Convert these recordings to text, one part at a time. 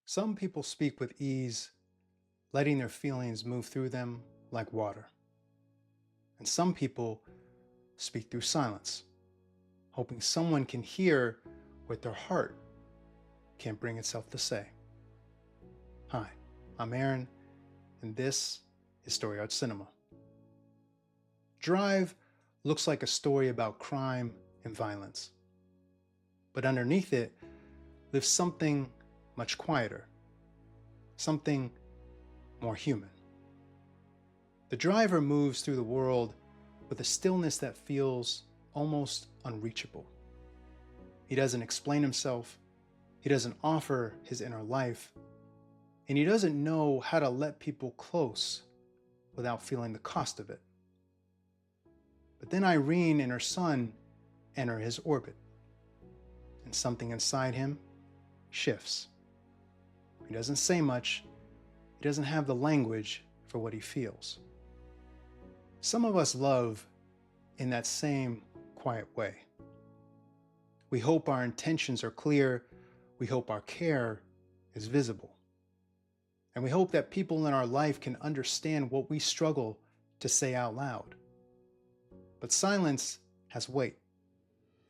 Some people speak with ease, letting their feelings move through them like water. And some people speak through silence, hoping someone can hear what their heart can't bring itself to say. Hi, I'm Aaron, and this is StoryArt Cinema. Drive looks like a story about crime and violence. But underneath it lives something much quieter, something more human. The driver moves through the world with a stillness that feels almost unreachable. He doesn't explain himself, he doesn't offer his inner life, and he doesn't know how to let people close without feeling the cost of it. But then Irene and her son enter his orbit, and something inside him shifts. He doesn't say much, he doesn't have the language for what he feels. Some of us love in that same quiet way. We hope our intentions are clear, we hope our care is visible, and we hope that people in our life can understand what we struggle to say out loud. But silence has weight.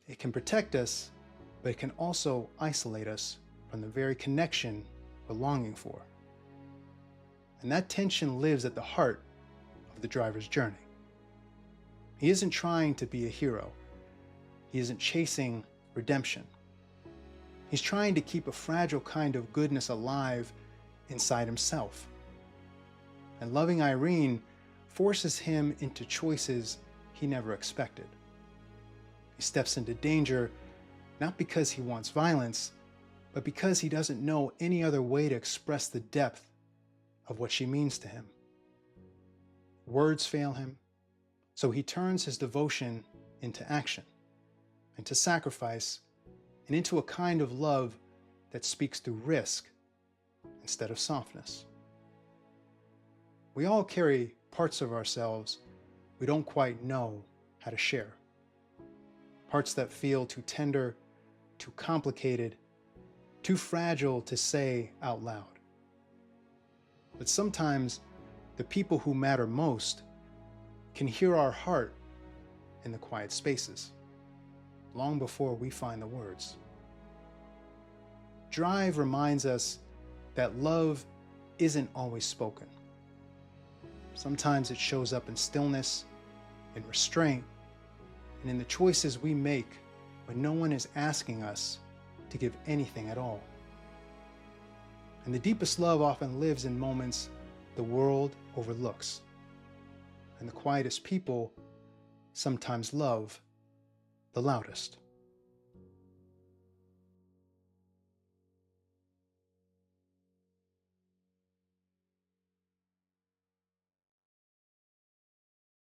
It can protect us, but it can also isolate us from the very connection we're longing for. And that tension lives at the heart of the driver's journey. He isn't trying to be a hero. He isn't chasing redemption. He's trying to keep a fragile kind of goodness alive inside himself. And loving Irene forces him into choices he never expected. He steps into danger not because he wants violence, but because he doesn't know any other way to express the depth of what she means to him. Words fail him, so he turns his devotion into action, into sacrifice, and into a kind of love that speaks through risk instead of softness. We all carry parts of ourselves we don't quite know how to share. Parts that feel too tender, too complicated, too fragile to say out loud. But sometimes the people who matter most can hear our heart in the quiet spaces, long before we find the words. Drive reminds us that love isn't always spoken. Sometimes it shows up in stillness, in restraint, and in the choices we make when no one is asking us to give anything at all. And the deepest love often lives in moments the world overlooks. And the quietest people sometimes love the loudest.